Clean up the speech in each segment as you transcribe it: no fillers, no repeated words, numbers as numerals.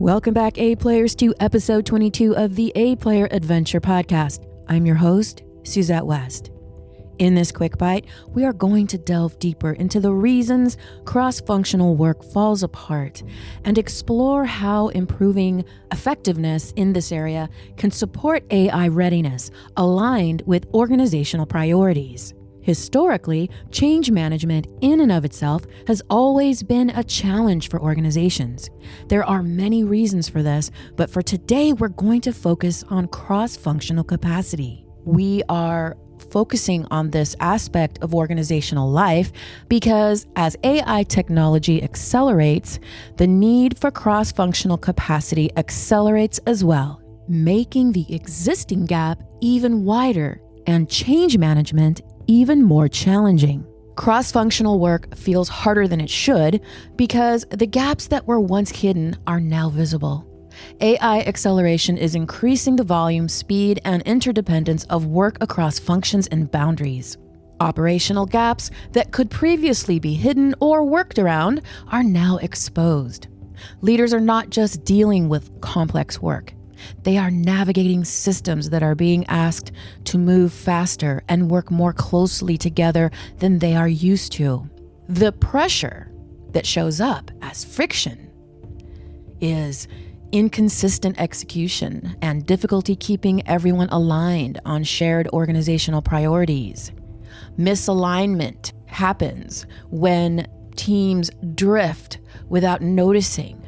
Welcome back, A Players, to episode 22 of the A Player Adventure Podcast. I'm your host, Suzette West. In this quick bite, we are going to delve deeper into the reasons cross-functional work falls apart and explore how improving effectiveness in this area can support AI readiness aligned with organizational priorities. Historically, change management in and of itself has always been a challenge for organizations. There are many reasons for this, but for today, we're going to focus on cross-functional capacity. We are focusing on this aspect of organizational life because as AI technology accelerates, the need for cross-functional capacity accelerates as well, making the existing gap even wider and change management even more challenging. Cross-functional work feels harder than it should because the gaps that were once hidden are now visible. AI acceleration is increasing the volume, speed, and interdependence of work across functions and boundaries. Operational gaps that could previously be hidden or worked around are now exposed. Leaders are not just dealing with complex work. They are navigating systems that are being asked to move faster and work more closely together than they are used to. The pressure that shows up as friction is inconsistent execution and difficulty keeping everyone aligned on shared organizational priorities. Misalignment happens when teams drift without noticing.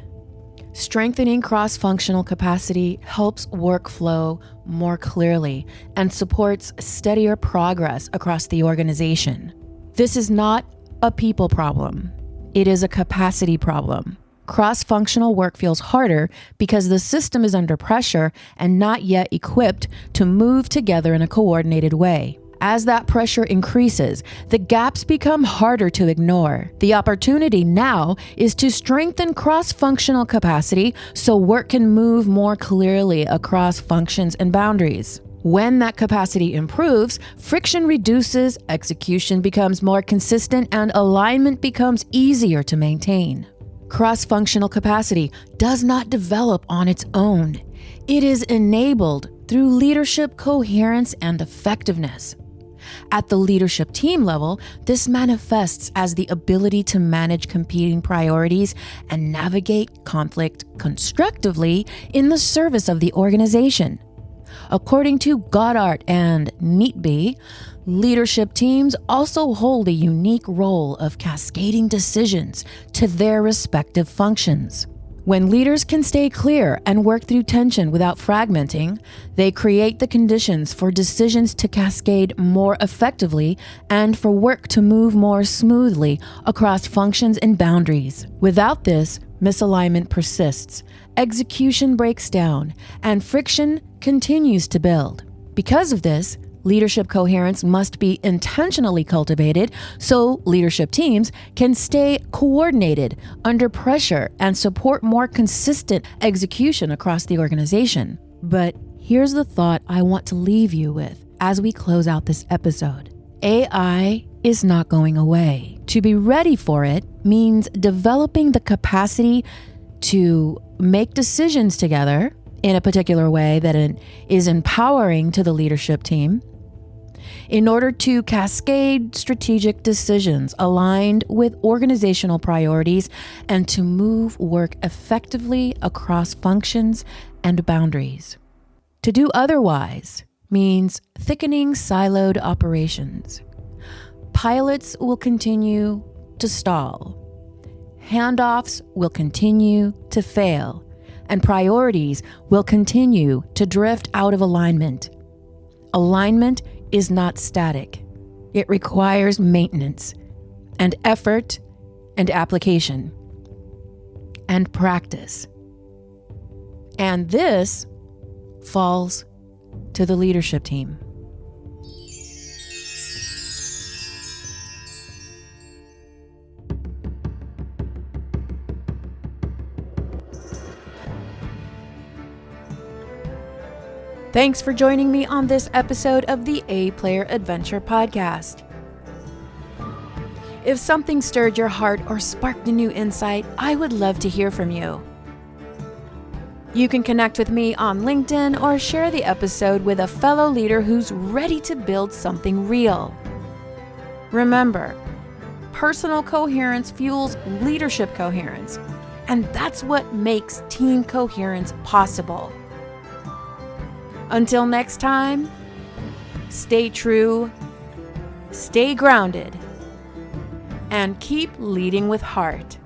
Strengthening cross-functional capacity helps work flow more clearly and supports steadier progress across the organization. This is not a people problem. It is a capacity problem. Cross-functional work feels harder because the system is under pressure and not yet equipped to move together in a coordinated way. As that pressure increases, the gaps become harder to ignore. The opportunity now is to strengthen cross-functional capacity so work can move more clearly across functions and boundaries. When that capacity improves, friction reduces, execution becomes more consistent, and alignment becomes easier to maintain. Cross-functional capacity does not develop on its own. It is enabled through leadership coherence and effectiveness. At the leadership team level, this manifests as the ability to manage competing priorities and navigate conflict constructively in the service of the organization. According to Goddard and Neatby, leadership teams also hold a unique role of cascading decisions to their respective functions. When leaders can stay clear and work through tension without fragmenting, they create the conditions for decisions to cascade more effectively and for work to move more smoothly across functions and boundaries. Without this, misalignment persists, execution breaks down, and friction continues to build. Because of this, leadership coherence must be intentionally cultivated so leadership teams can stay coordinated under pressure and support more consistent execution across the organization. But here's the thought I want to leave you with as we close out this episode. AI is not going away. To be ready for it means developing the capacity to make decisions together in a particular way that is empowering to the leadership team, in order to cascade strategic decisions aligned with organizational priorities and to move work effectively across functions and boundaries. To do otherwise means thickening siloed operations. Pilots will continue to stall. Handoffs will continue to fail, and priorities will continue to drift out of alignment. Alignment is not static. It requires maintenance and effort and application and practice. And this falls to the leadership team. Thanks for joining me on this episode of the A Player Adventure Podcast. If something stirred your heart or sparked a new insight, I would love to hear from you. You can connect with me on LinkedIn or share the episode with a fellow leader who's ready to build something real. Remember, personal coherence fuels leadership coherence, and that's what makes team coherence possible. Until next time, stay true, stay grounded, and keep leading with heart.